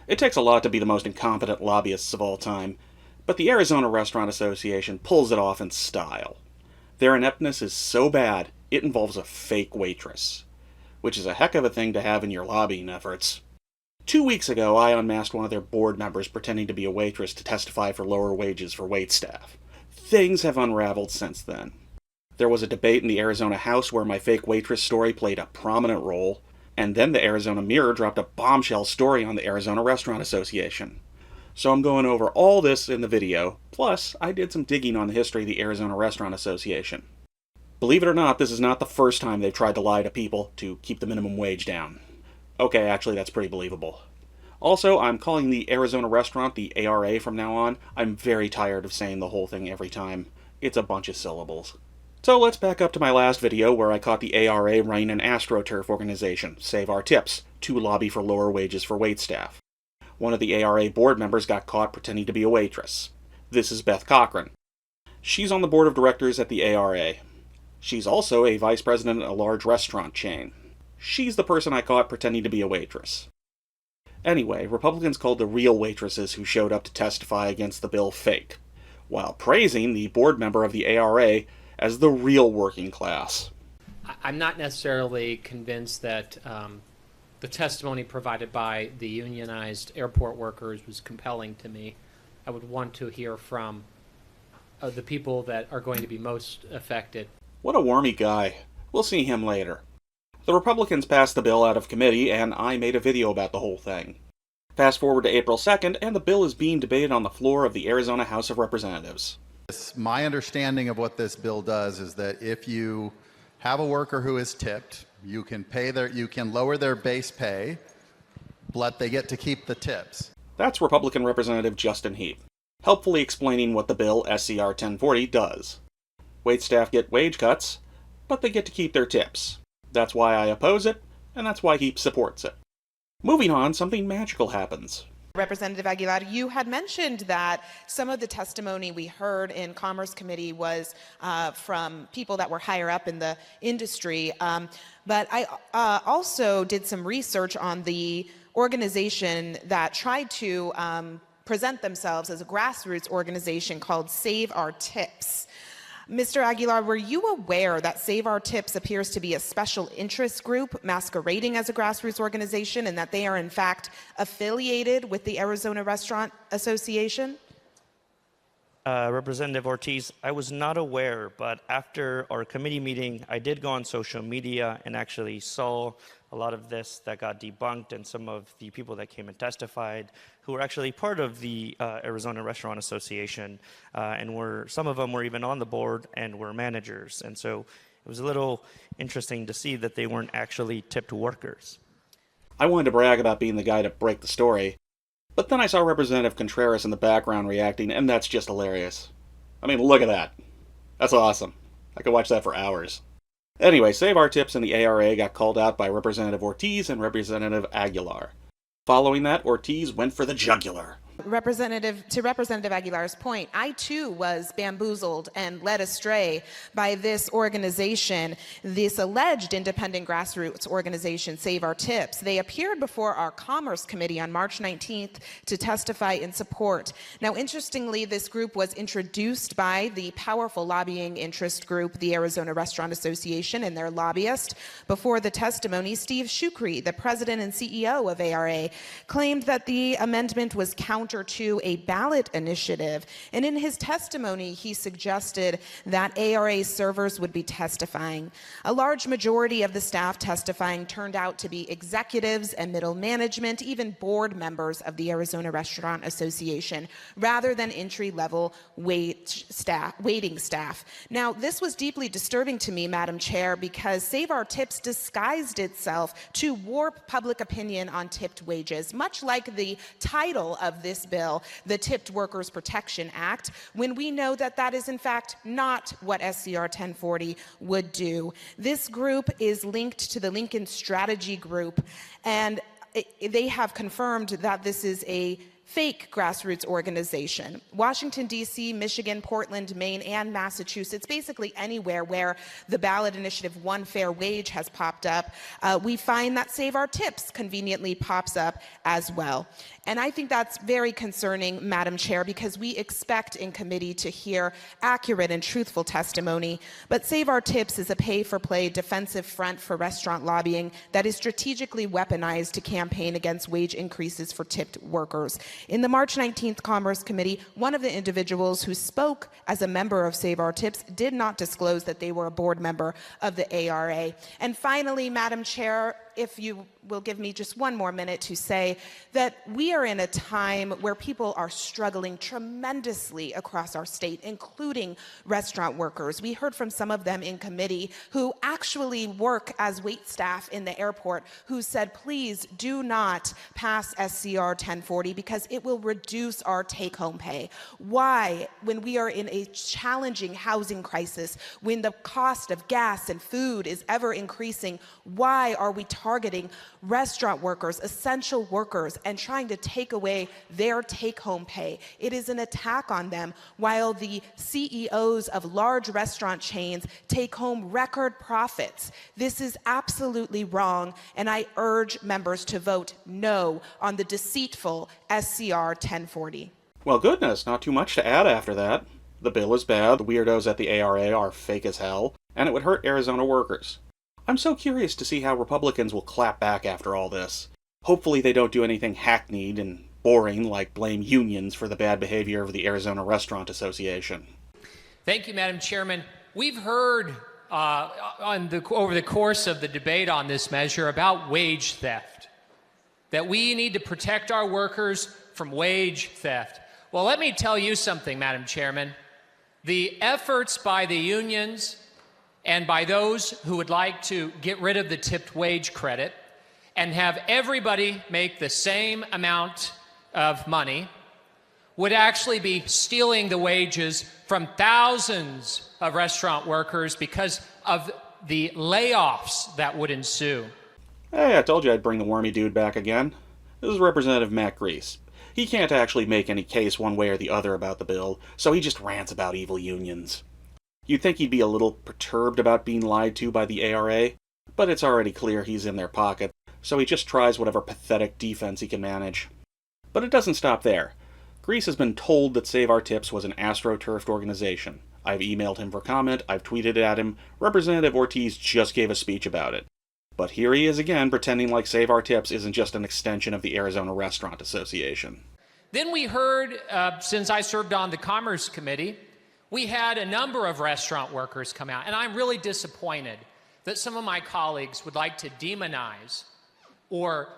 It takes a lot to be the most incompetent lobbyists of all time, but the Arizona Restaurant Association pulls it off in style. Their ineptness is so bad, it involves a fake waitress, which is a heck of a thing to have in your lobbying efforts. 2 weeks ago, I unmasked one of their board members pretending to be a waitress to testify for lower wages for waitstaff. Things have unraveled since then. There was a debate in the Arizona House where my fake waitress story played a prominent role, and then the Arizona Mirror dropped a bombshell story on the Arizona Restaurant Association. So I'm going over all this in the video, plus I did some digging on the history of the Arizona Restaurant Association. Believe it or not, this is not the first time they've tried to lie to people to keep the minimum wage down. Okay, actually that's pretty believable. Also, I'm calling the Arizona restaurant the ARA from now on. I'm very tired of saying the whole thing every time. It's a bunch of syllables. So let's back up to my last video where I caught the ARA running an AstroTurf organization, Save Our Tips, to lobby for lower wages for waitstaff. One of the ARA board members got caught pretending to be a waitress. This is Beth Cochran. She's on the board of directors at the ARA. She's also a vice president at a large restaurant chain. She's the person I caught pretending to be a waitress. Anyway, Republicans called the real waitresses who showed up to testify against the bill fake, while praising the board member of the ARA as the real working class. I'm not necessarily convinced that the testimony provided by the unionized airport workers was compelling to me. I would want to hear from the people that are going to be most affected. What a wormy guy. We'll see him later. The Republicans passed the bill out of committee, and I made a video about the whole thing. Fast forward to April 2nd, and the bill is being debated on the floor of the Arizona House of Representatives. My understanding of what this bill does is that if you have a worker who is tipped, you can lower their base pay, but they get to keep the tips. That's Republican Representative Justin Heap, helpfully explaining what the bill SCR 1040 does. Waitstaff get wage cuts, but they get to keep their tips. That's why I oppose it, and that's why Heap supports it. Moving on, something magical happens. Representative Aguilar, you had mentioned that some of the testimony we heard in Commerce Committee was from people that were higher up in the industry, but I also did some research on the organization that tried to present themselves as a grassroots organization called Save Our Tips. Mr. Aguilar, were you aware that Save Our Tips appears to be a special interest group masquerading as a grassroots organization and that they are in fact affiliated with the Arizona Restaurant Association? Representative Ortiz, I was not aware, but after our committee meeting, I did go on social media and actually saw a lot of this that got debunked, and some of the people that came and testified who were actually part of the Arizona Restaurant Association, and some of them were even on the board and were managers. And so it was a little interesting to see that they weren't actually tipped workers. I wanted to brag about being the guy to break the story, but then I saw Representative Contreras in the background reacting, and that's just hilarious. I mean, look at that. That's awesome. I could watch that for hours. Anyway, Save Our Tips and the ARA got called out by Representative Ortiz and Representative Aguilar. Following that, Ortiz went for the jugular. To Representative Aguilar's point, I too was bamboozled and led astray by this organization, this alleged independent grassroots organization, Save Our Tips. They appeared before our Commerce Committee on March 19th to testify in support. Now, interestingly, this group was introduced by the powerful lobbying interest group, the Arizona Restaurant Association, and their lobbyist. Before the testimony, Steve Shukri, the president and CEO of ARA, claimed that the amendment was counter to a ballot initiative, and in his testimony he suggested that ARA servers would be testifying. A large majority of the staff testifying turned out to be executives and middle management, even board members of the Arizona Restaurant Association, rather than entry-level waiting staff. Now, this was deeply disturbing to me, Madam Chair, because Save Our Tips disguised itself to warp public opinion on tipped wages, much like the title of this bill, the Tipped Workers Protection Act, when we know that that is in fact not what SCR 1040 would do. This group is linked to the Lincoln Strategy Group, and they have confirmed that this is a fake grassroots organization. Washington, D.C., Michigan, Portland, Maine, and Massachusetts, basically anywhere where the ballot initiative One Fair Wage has popped up, we find that Save Our Tips conveniently pops up as well. And I think that's very concerning, Madam Chair, because we expect in committee to hear accurate and truthful testimony, but Save Our Tips is a pay-for-play defensive front for restaurant lobbying that is strategically weaponized to campaign against wage increases for tipped workers. In the March 19th Commerce Committee, one of the individuals who spoke as a member of Save Our Tips did not disclose that they were a board member of the ARA. And finally, Madam Chair, if you will give me just one more minute to say that we are in a time where people are struggling tremendously across our state, including restaurant workers. We heard from some of them in committee who actually work as wait staff in the airport who said, please do not pass SCR 1040 because it will reduce our take-home pay. Why, when we are in a challenging housing crisis, when the cost of gas and food is ever increasing, why are we targeting restaurant workers, essential workers, and trying to take away their take-home pay? It is an attack on them, while the CEOs of large restaurant chains take home record profits. This is absolutely wrong, and I urge members to vote no on the deceitful SCR 1040. Well, goodness, not too much to add after that. The bill is bad, the weirdos at the ARA are fake as hell, and it would hurt Arizona workers. I'm so curious to see how Republicans will clap back after all this. Hopefully they don't do anything hackneyed and boring like blame unions for the bad behavior of the Arizona Restaurant Association. Thank you, Madam Chairman. We've heard over the course of the debate on this measure about wage theft, that we need to protect our workers from wage theft. Well, let me tell you something, Madam Chairman. The efforts by the unions and by those who would like to get rid of the tipped wage credit and have everybody make the same amount of money would actually be stealing the wages from thousands of restaurant workers because of the layoffs that would ensue. Hey, I told you I'd bring the wormy dude back again. This is Representative Matt Grease. He can't actually make any case one way or the other about the bill, so he just rants about evil unions. You'd think he'd be a little perturbed about being lied to by the ARA, but it's already clear he's in their pocket, so he just tries whatever pathetic defense he can manage. But it doesn't stop there. Grease has been told that Save Our Tips was an astroturfed organization. I've emailed him for comment, I've tweeted at him, Representative Ortiz just gave a speech about it. But here he is again pretending like Save Our Tips isn't just an extension of the Arizona Restaurant Association. Then we heard, since I served on the Commerce Committee, we had a number of restaurant workers come out, and I'm really disappointed that some of my colleagues would like to demonize or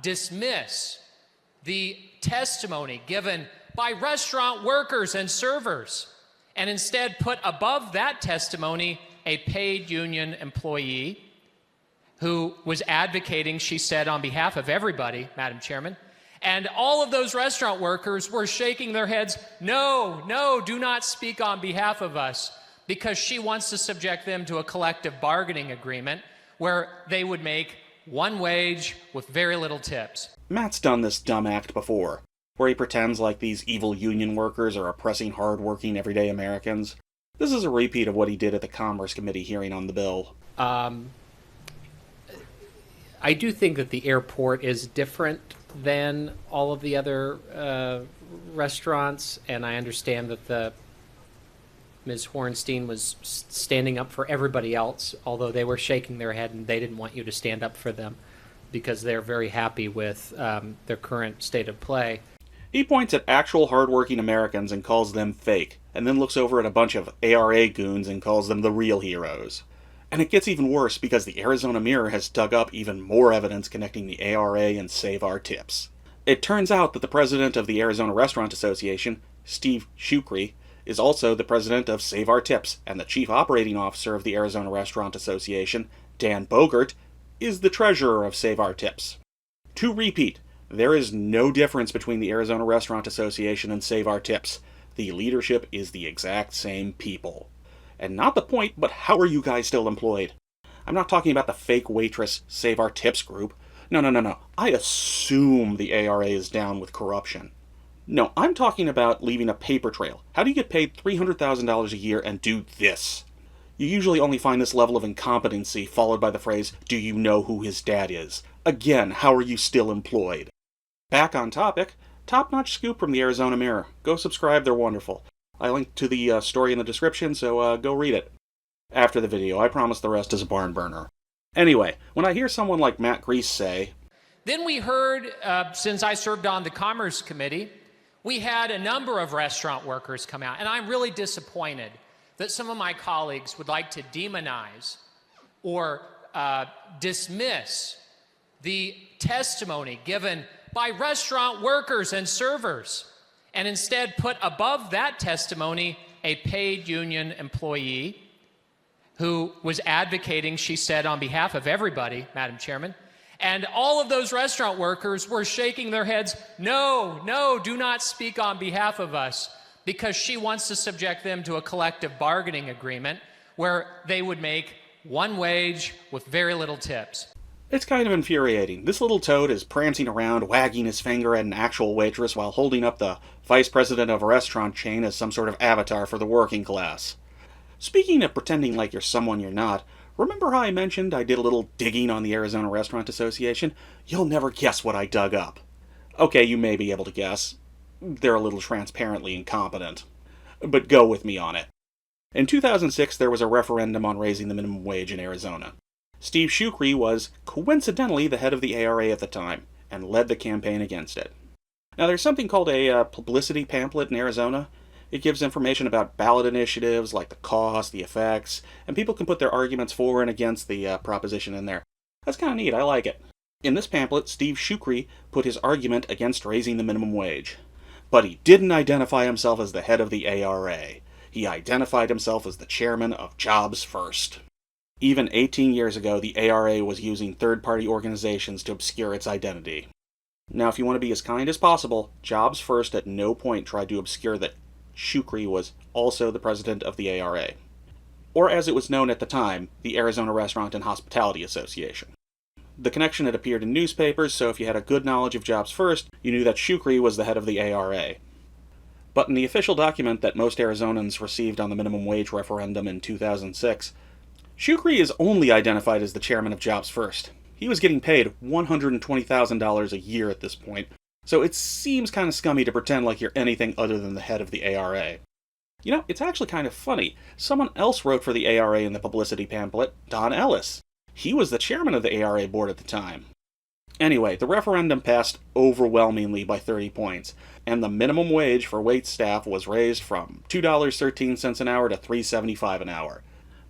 dismiss the testimony given by restaurant workers and servers, and instead put above that testimony a paid union employee who was advocating, she said, on behalf of everybody, Madam Chairman. And all of those restaurant workers were shaking their heads, no, no, do not speak on behalf of us, because she wants to subject them to a collective bargaining agreement where they would make one wage with very little tips. Matt's done this dumb act before, where he pretends like these evil union workers are oppressing hard-working everyday Americans. This is a repeat of what he did at the Commerce Committee hearing on the bill. I do think that the airport is different than all of the other restaurants, and I understand that Ms. Hornstein was standing up for everybody else, although they were shaking their head and they didn't want you to stand up for them because they're very happy with their current state of play. He points at actual hard-working Americans and calls them fake, and then looks over at a bunch of ARA goons and calls them the real heroes. And it gets even worse because the Arizona Mirror has dug up even more evidence connecting the ARA and Save Our Tips. It turns out that the president of the Arizona Restaurant Association, Steve Shukri, is also the president of Save Our Tips, and the chief operating officer of the Arizona Restaurant Association, Dan Bogert, is the treasurer of Save Our Tips. To repeat, there is no difference between the Arizona Restaurant Association and Save Our Tips. The leadership is the exact same people. And not the point, but how are you guys still employed? I'm not talking about the fake waitress Save Our Tips group. No. I assume the ARA is down with corruption. No, I'm talking about leaving a paper trail. How do you get paid $300,000 a year and do this? You usually only find this level of incompetency followed by the phrase, "Do you know who his dad is?" Again, how are you still employed? Back on topic, top-notch scoop from the Arizona Mirror. Go subscribe, they're wonderful. I linked to the story in the description, so go read it. After the video, I promise the rest is a barn burner. Anyway, when I hear someone like Matt Grease say, Then we heard, since I served on the Commerce Committee, we had a number of restaurant workers come out, and I'm really disappointed that some of my colleagues would like to demonize or dismiss the testimony given by restaurant workers and servers, and instead put above that testimony a paid union employee who was advocating, she said, on behalf of everybody, Madam Chairman. And all of those restaurant workers were shaking their heads, no, do not speak on behalf of us, because she wants to subject them to a collective bargaining agreement where they would make one wage with very little tips. It's kind of infuriating. This little toad is prancing around, wagging his finger at an actual waitress while holding up the vice president of a restaurant chain as some sort of avatar for the working class. Speaking of pretending like you're someone you're not, remember how I mentioned I did a little digging on the Arizona Restaurant Association? You'll never guess what I dug up. Okay, you may be able to guess. They're a little transparently incompetent. But go with me on it. In 2006, there was a referendum on raising the minimum wage in Arizona. Steve Shukri was, coincidentally, the head of the ARA at the time, and led the campaign against it. Now, there's something called a publicity pamphlet in Arizona. It gives information about ballot initiatives, like the cost, the effects, and people can put their arguments for and against the proposition in there. That's kind of neat, I like it. In this pamphlet, Steve Shukri put his argument against raising the minimum wage. But he didn't identify himself as the head of the ARA. He identified himself as the chairman of Jobs First. Even 18 years ago, the ARA was using third-party organizations to obscure its identity. Now, if you want to be as kind as possible, Jobs First at no point tried to obscure that Shukri was also the president of the ARA. Or as it was known at the time, the Arizona Restaurant and Hospitality Association. The connection had appeared in newspapers, so if you had a good knowledge of Jobs First, you knew that Shukri was the head of the ARA. But in the official document that most Arizonans received on the minimum wage referendum in 2006, Shukri is only identified as the chairman of Jobs First. He was getting paid $120,000 a year at this point, so it seems kind of scummy to pretend like you're anything other than the head of the ARA. You know, it's actually kind of funny. Someone else wrote for the ARA in the publicity pamphlet, Don Ellis. He was the chairman of the ARA board at the time. Anyway, the referendum passed overwhelmingly by 30 points, and the minimum wage for wait staff was raised from $2.13 an hour to $3.75 an hour.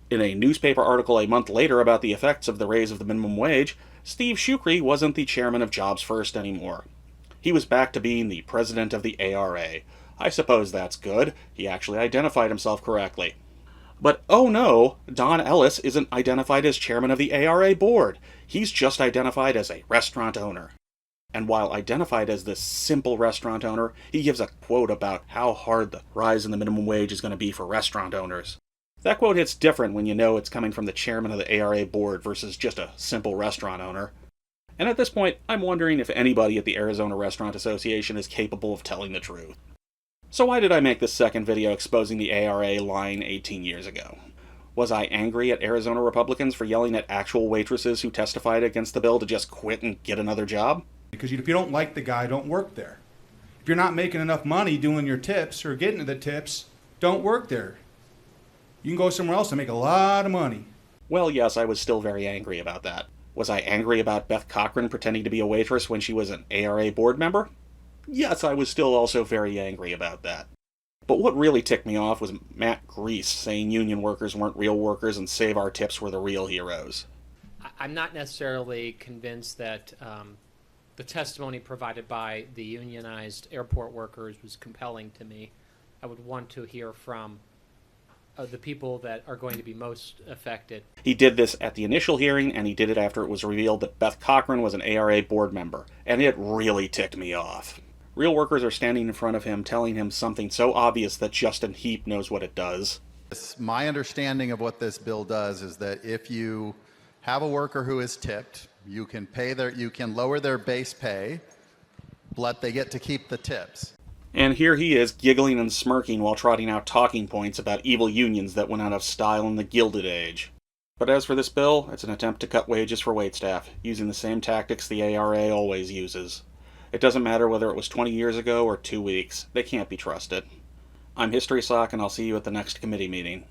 In a newspaper article a month later about the effects of the raise of the minimum wage, Steve Shukri wasn't the chairman of Jobs First anymore. He was back to being the president of the ARA. I suppose that's good. He actually identified himself correctly. But oh no, Don Ellis isn't identified as chairman of the ARA board. He's just identified as a restaurant owner. And while identified as this simple restaurant owner, he gives a quote about how hard the rise in the minimum wage is going to be for restaurant owners. That quote hits different when you know it's coming from the chairman of the ARA board versus just a simple restaurant owner. And at this point, I'm wondering if anybody at the Arizona Restaurant Association is capable of telling the truth. So why did I make this second video exposing the ARA lying 18 years ago? Was I angry at Arizona Republicans for yelling at actual waitresses who testified against the bill to just quit and get another job? Because if you don't like the guy, don't work there. If you're not making enough money doing your tips or getting to the tips, don't work there. You can go somewhere else and make a lot of money. Well, yes, I was still very angry about that. Was I angry about Beth Cochran pretending to be a waitress when she was an ARA board member? Yes, I was still also very angry about that. But what really ticked me off was Matt Grease saying union workers weren't real workers and Save Our Tips were the real heroes. I'm not necessarily convinced that the testimony provided by the unionized airport workers was compelling to me. I would want to hear from the people that are going to be most affected. He did this at the initial hearing, and he did it after it was revealed that Beth Cochran was an ARA board member, and it really ticked me off. Real workers are standing in front of him telling him something so obvious that Justin Heap knows what it does. My understanding of what this bill does is that if you have a worker who is tipped, You can lower their base pay, but they get to keep the tips. And here he is, giggling and smirking while trotting out talking points about evil unions that went out of style in the Gilded Age. But as for this bill, it's an attempt to cut wages for waitstaff, using the same tactics the ARA always uses. It doesn't matter whether it was 20 years ago or 2 weeks. They can't be trusted. I'm History Sock, and I'll see you at the next committee meeting.